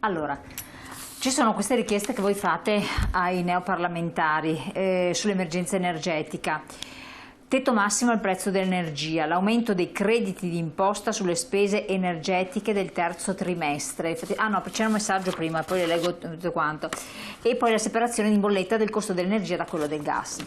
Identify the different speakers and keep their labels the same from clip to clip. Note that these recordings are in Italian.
Speaker 1: Allora, ci sono queste richieste che voi fate ai neoparlamentari sull'emergenza energetica. Tetto massimo al prezzo dell'energia, l'aumento dei crediti di imposta sulle spese energetiche del terzo trimestre. No, c'era un messaggio prima, poi le leggo tutto quanto. E poi la separazione in bolletta del costo dell'energia da quello del gas.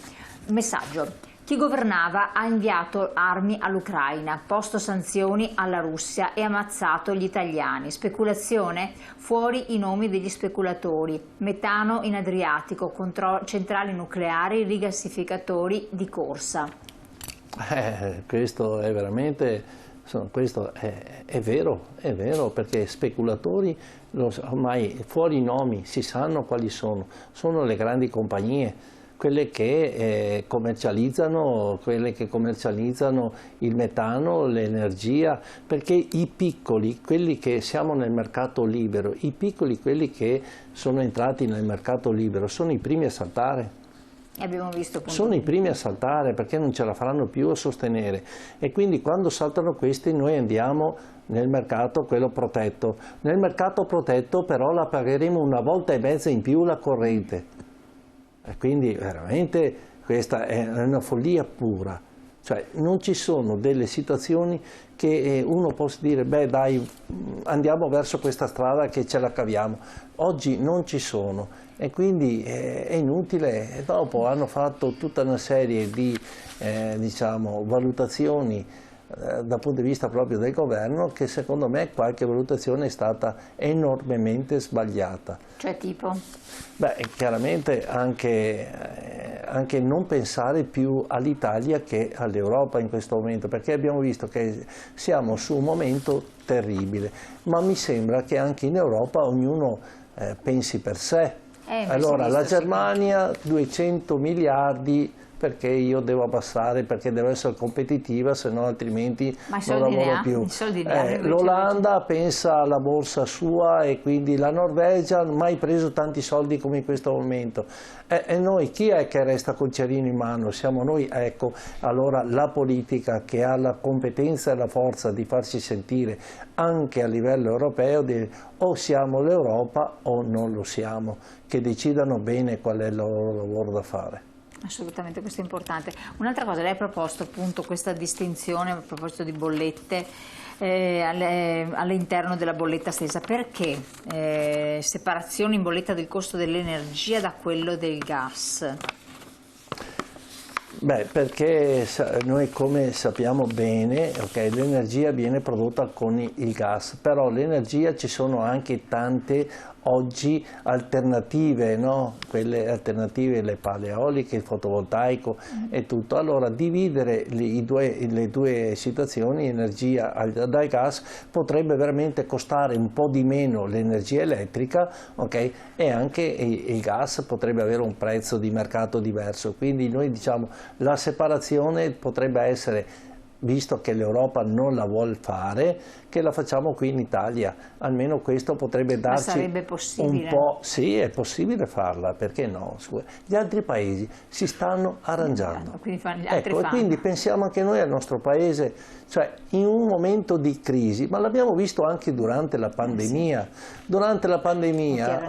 Speaker 1: Messaggio. Chi governava ha inviato armi all'Ucraina, posto sanzioni alla Russia e ammazzato gli italiani. Speculazione? Fuori i nomi degli speculatori. Metano in Adriatico, centrali nucleari, rigassificatori di corsa.
Speaker 2: Questo è veramente, questo è vero, perché speculatori, ormai fuori i nomi, si sanno quali sono le grandi compagnie, quelle che commercializzano il metano, l'energia, perché i piccoli, quelli che siamo nel mercato libero, quelli che sono entrati nel mercato libero, sono i primi a saltare.
Speaker 1: Abbiamo visto
Speaker 2: sono i primi a saltare perché non ce la faranno più a sostenere, e quindi quando saltano questi noi andiamo nel mercato, quello protetto. Nel mercato protetto però la pagheremo 1,5 volte in più la corrente, e quindi veramente questa è una follia pura. Cioè non ci sono delle situazioni che uno possa dire beh dai, andiamo verso questa strada che ce la caviamo. Oggi non ci sono, e quindi è inutile. Dopo hanno fatto tutta una serie di diciamo, valutazioni dal punto di vista proprio del governo, che secondo me qualche valutazione è stata enormemente sbagliata.
Speaker 1: Cioè tipo?
Speaker 2: Beh, chiaramente anche non pensare più all'Italia che all'Europa in questo momento, perché abbiamo visto che siamo su un momento terribile, ma mi sembra che anche in Europa ognuno pensi per sé. Allora la Germania 200 miliardi perché io devo abbassare, perché devo essere competitiva, se no altrimenti non lavoro più. L'Olanda pensa alla borsa sua, e quindi la Norvegia non ha mai preso tanti soldi come in questo momento. E noi chi è che resta col cerino in mano? Siamo noi. Ecco, allora la politica, che ha la competenza e la forza di farsi sentire anche a livello europeo, dire o siamo l'Europa o non lo siamo, che decidano bene qual è il loro lavoro da fare.
Speaker 1: Assolutamente, questo è importante. Un'altra cosa, lei ha proposto appunto questa distinzione a proposito di bollette all'interno della bolletta stessa. Perché separazione in bolletta del costo dell'energia da quello del gas?
Speaker 2: Beh, perché noi, come sappiamo bene, l'energia viene prodotta con il gas, però l'energia ci sono anche tante oggi alternative, no? Quelle alternative, le pale eoliche, il fotovoltaico e tutto. Allora dividere le due situazioni, energia dal gas, potrebbe veramente costare un po' di meno l'energia elettrica, e anche il gas potrebbe avere un prezzo di mercato diverso. Quindi noi diciamo la separazione potrebbe essere, visto che l'Europa non la vuole fare, che la facciamo qui in Italia. Almeno questo potrebbe darci un po'. Sì, è possibile farla, perché no? Gli altri paesi si stanno arrangiando. Ecco, e quindi pensiamo anche noi al nostro paese, cioè in un momento di crisi, ma l'abbiamo visto anche durante la pandemia. Durante la pandemia,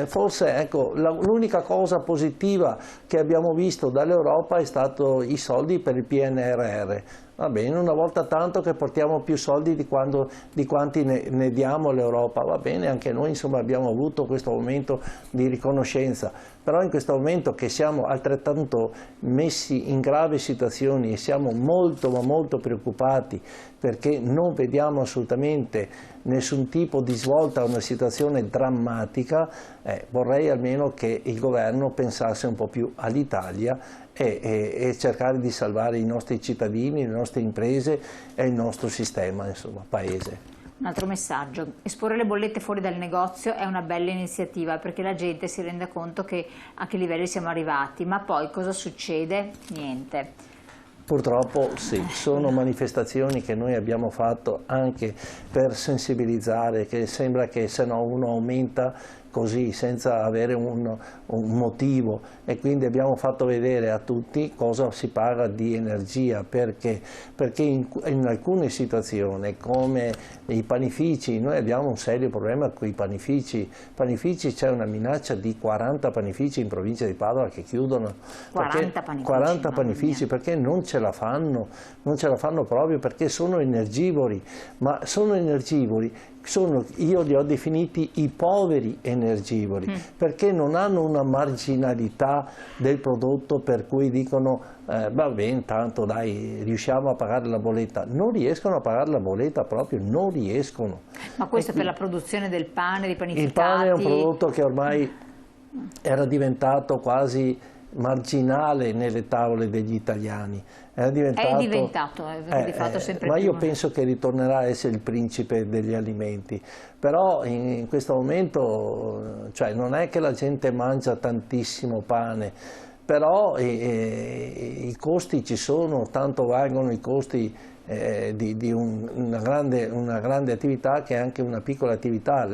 Speaker 2: forse l'unica cosa positiva che abbiamo visto dall'Europa è stato i soldi per il PNRR. Va bene, una volta tanto che portiamo più soldi di quanti ne diamo all'Europa, va bene, anche noi insomma abbiamo avuto questo momento di riconoscenza, però in questo momento che siamo altrettanto messi in gravi situazioni e siamo molto ma molto preoccupati perché non vediamo assolutamente nessun tipo di svolta a una situazione drammatica, vorrei almeno che il governo pensasse un po' più all'Italia e cercare di salvare i nostri cittadini, le nostre imprese e il nostro sistema, insomma, paese.
Speaker 1: Un altro messaggio: esporre le bollette fuori dal negozio è una bella iniziativa perché la gente si rende conto che a che livelli siamo arrivati, ma poi cosa succede? Niente.
Speaker 2: Purtroppo sì, sono manifestazioni che noi abbiamo fatto anche per sensibilizzare, che sembra che se no uno aumenta così, senza avere un motivo, e quindi abbiamo fatto vedere a tutti cosa si paga di energia, perché in alcune situazioni come i panifici, noi abbiamo un serio problema con i panifici. C'è una minaccia di 40 panifici in provincia di Padova che chiudono. 40 panifici perché non ce la fanno proprio perché sono energivori, ma sono energivori. Io li ho definiti i poveri energivori, perché non hanno una marginalità del prodotto per cui dicono va bene, tanto dai, riusciamo a pagare la bolletta. Non riescono a pagare la bolletta, proprio non riescono.
Speaker 1: Ma questo per la produzione del pane, dei panificati?
Speaker 2: Il pane è un prodotto che ormai era diventato quasi marginale nelle tavole degli italiani. È diventato
Speaker 1: di fatto sempre
Speaker 2: ma
Speaker 1: più.
Speaker 2: io penso che ritornerà a essere il principe degli alimenti, però in questo momento non è che la gente mangia tantissimo pane, però i costi ci sono, tanto valgono i costi di una grande attività che è anche una piccola attività.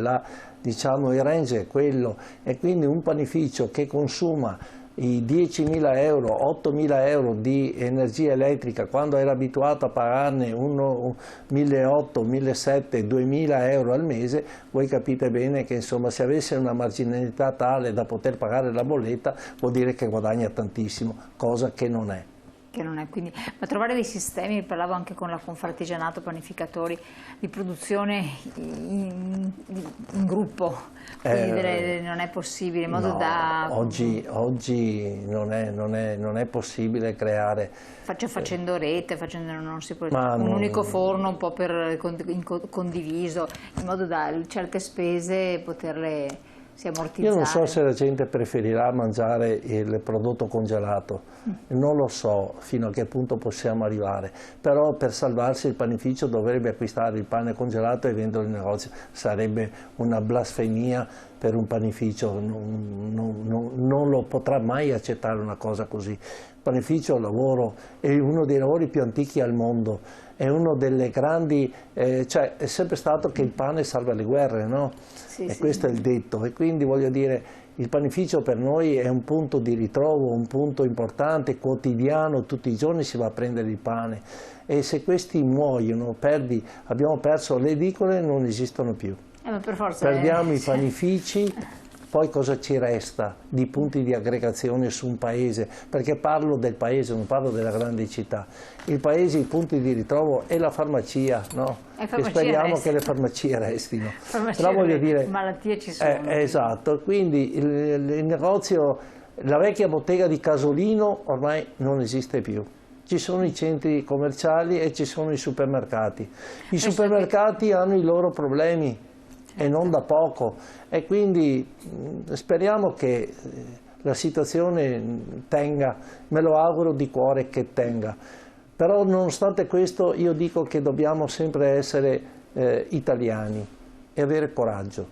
Speaker 2: Diciamo, il range è quello, e quindi un panificio che consuma i 10.000 euro, 8.000 euro di energia elettrica, quando era abituato a pagarne 1.800, 1.700, 2.000 euro al mese, voi capite bene che insomma, se avesse una marginalità tale da poter pagare la bolletta, vuol dire che guadagna tantissimo, cosa che non è.
Speaker 1: Quindi, ma trovare dei sistemi, parlavo anche con la Confartigianato Panificatori, di produzione in gruppo, quindi non è possibile, in modo da...
Speaker 2: Oggi non è possibile creare...
Speaker 1: Facendo rete, non si può, un unico forno un po' condiviso, in modo da certe spese poterle...
Speaker 2: Io non so se la gente preferirà mangiare il prodotto congelato, non lo so fino a che punto possiamo arrivare, però per salvarsi il panificio dovrebbe acquistare il pane congelato e venderlo in negozio. Sarebbe una blasfemia per un panificio, non lo potrà mai accettare una cosa così. Il panificio è uno dei lavori più antichi al mondo, è uno delle grandi, è sempre stato che il pane salva le guerre, no? Questo è il detto, e quindi voglio dire, il panificio per noi è un punto di ritrovo, un punto importante, quotidiano, tutti i giorni si va a prendere il pane, e se questi muoiono, abbiamo perso le edicole, non esistono più.
Speaker 1: Per forza
Speaker 2: perdiamo i panifici, poi cosa ci resta di punti di aggregazione su un paese? Perché parlo del paese, non parlo della grande città. Il paese, i punti di ritrovo e la farmacia, no? E speriamo che le farmacie restino.
Speaker 1: Però voglio dire, malattie ci sono.
Speaker 2: Esatto, quindi il negozio, la vecchia bottega di Casolino ormai non esiste più. Ci sono i centri commerciali e ci sono i supermercati. I supermercati hanno i loro problemi. E non da poco, e quindi speriamo che la situazione tenga, me lo auguro di cuore che tenga, però nonostante questo io dico che dobbiamo sempre essere italiani e avere coraggio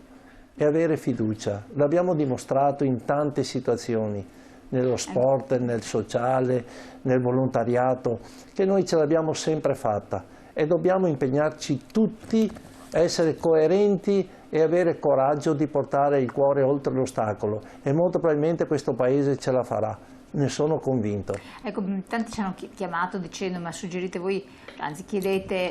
Speaker 2: e avere fiducia. L'abbiamo dimostrato in tante situazioni, nello sport, nel sociale, nel volontariato, che noi ce l'abbiamo sempre fatta, e dobbiamo impegnarci tutti a essere coerenti e avere coraggio di portare il cuore oltre l'ostacolo, e molto probabilmente questo Paese ce la farà, ne sono convinto.
Speaker 1: Ecco, tanti ci hanno chiamato dicendo: ma suggerite voi, anzi chiedete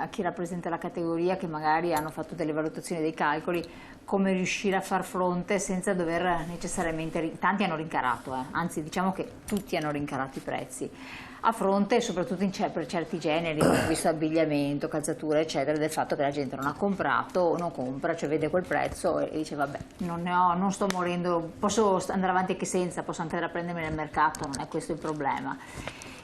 Speaker 1: a chi rappresenta la categoria, che magari hanno fatto delle valutazioni, dei calcoli, come riuscire a far fronte senza dover necessariamente, tanti hanno rincarato, anzi diciamo che tutti hanno rincarato i prezzi, a fronte soprattutto per certi generi, visto abbigliamento, calzature eccetera, del fatto che la gente non ha comprato o non compra, cioè vede quel prezzo e dice vabbè, non sto morendo, posso andare avanti anche senza, posso anche andare a prendermi nel mercato, non è questo il problema.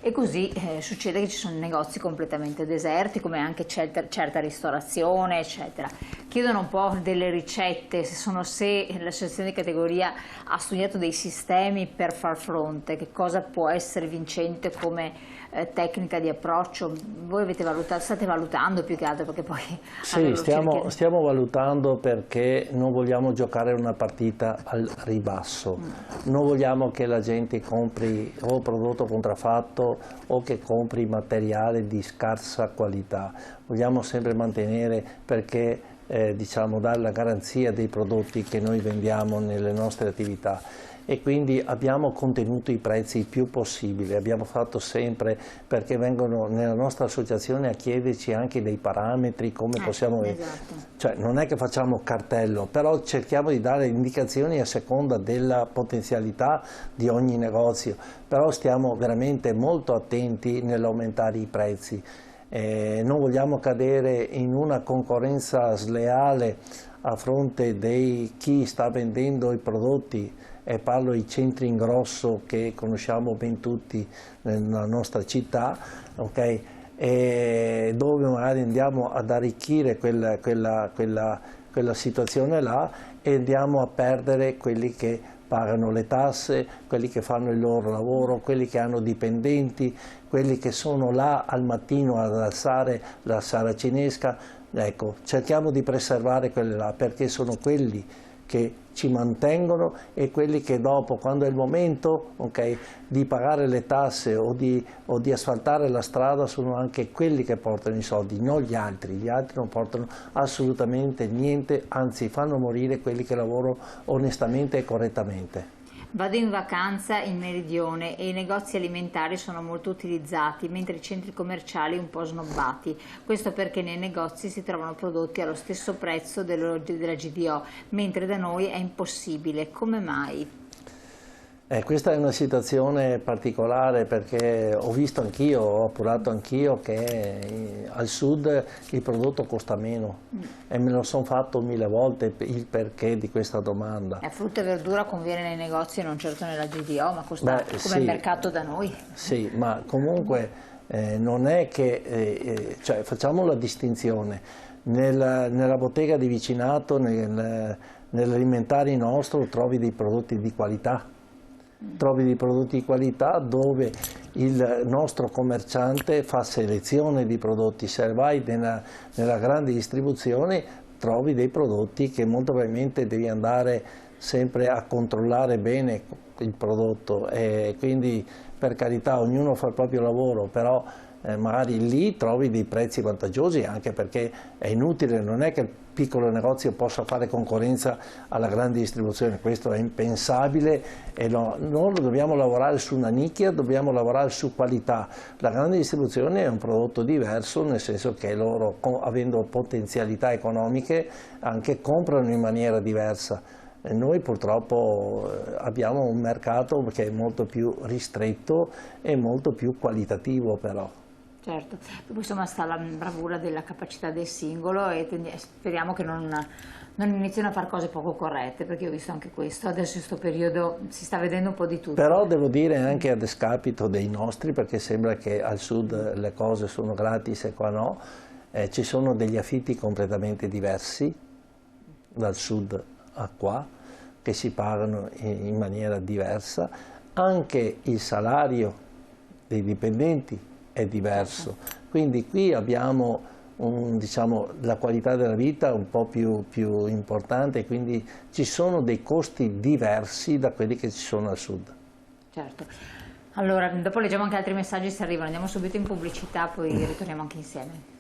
Speaker 1: E così succede che ci sono negozi completamente deserti, come anche certa ristorazione, eccetera. Chiedono un po' delle ricette, se l'associazione di categoria ha studiato dei sistemi per far fronte, che cosa può essere vincente come tecnica di approccio. Voi state valutando più che altro, perché poi...
Speaker 2: Sì, stiamo valutando, perché non vogliamo giocare una partita al ribasso, non vogliamo che la gente compri o prodotto contraffatto o che compri materiale di scarsa qualità, vogliamo sempre mantenere, perché diciamo, dare la garanzia dei prodotti che noi vendiamo nelle nostre attività, e quindi abbiamo contenuto i prezzi il più possibile, abbiamo fatto sempre, perché vengono nella nostra associazione a chiederci anche dei parametri, come possiamo,
Speaker 1: esatto.
Speaker 2: Cioè non è che facciamo cartello, però cerchiamo di dare indicazioni a seconda della potenzialità di ogni negozio, però stiamo veramente molto attenti nell'aumentare i prezzi. Non vogliamo cadere in una concorrenza sleale a fronte di chi sta vendendo i prodotti, e parlo di centri in grosso che conosciamo ben tutti nella nostra città, okay? E dove magari andiamo ad arricchire quella situazione là, e andiamo a perdere quelli che pagano le tasse, quelli che fanno il loro lavoro, quelli che hanno dipendenti, quelli che sono là al mattino ad alzare la saracinesca. Ecco, cerchiamo di preservare quelli là, perché sono quelli che ci mantengono, e quelli che dopo, quando è il momento, okay, di pagare le tasse o di asfaltare la strada, sono anche quelli che portano i soldi, non gli altri. Gli altri non portano assolutamente niente, anzi fanno morire quelli che lavorano onestamente e correttamente.
Speaker 1: Vado in vacanza in Meridione e i negozi alimentari sono molto utilizzati, mentre i centri commerciali un po' snobbati. Questo perché nei negozi si trovano prodotti allo stesso prezzo della GDO, mentre da noi è impossibile. Come mai?
Speaker 2: Questa è una situazione particolare, perché ho visto anch'io, ho appurato anch'io che al sud il prodotto costa meno, e me lo sono fatto 1000 volte il perché di questa domanda.
Speaker 1: Frutta e verdura conviene nei negozi e non certo nella GDO, ma costa come
Speaker 2: sì,
Speaker 1: il mercato da noi.
Speaker 2: Sì, ma comunque non è che, cioè, facciamo la distinzione. Nella bottega di vicinato, nell'alimentare nostro, trovi dei prodotti di qualità. Trovi dei prodotti di qualità dove il nostro commerciante fa selezione di prodotti. Se vai nella grande distribuzione, trovi dei prodotti che molto probabilmente devi andare sempre a controllare bene il prodotto, e quindi, per carità, ognuno fa il proprio lavoro, però magari lì trovi dei prezzi vantaggiosi, anche perché è inutile, non è che il piccolo negozio possa fare concorrenza alla grande distribuzione, questo è impensabile, e non dobbiamo lavorare su una nicchia, dobbiamo lavorare su qualità. La grande distribuzione è un prodotto diverso, nel senso che loro, avendo potenzialità economiche, anche comprano in maniera diversa. Noi purtroppo abbiamo un mercato che è molto più ristretto e molto più qualitativo, però.
Speaker 1: Certo, poi insomma sta la bravura della capacità del singolo, e speriamo che non iniziano a fare cose poco corrette, perché ho visto anche questo, adesso in questo periodo si sta vedendo un po' di tutto.
Speaker 2: Però devo dire anche a discapito dei nostri, perché sembra che al sud le cose sono gratis e qua no, ci sono degli affitti completamente diversi dal sud a qua, che si pagano in maniera diversa, anche il salario dei dipendenti è diverso, quindi qui abbiamo diciamo, la qualità della vita un po' più importante, quindi ci sono dei costi diversi da quelli che ci sono al sud.
Speaker 1: Certo. Allora, dopo leggiamo anche altri messaggi se arrivano, andiamo subito in pubblicità, poi ritorniamo anche insieme.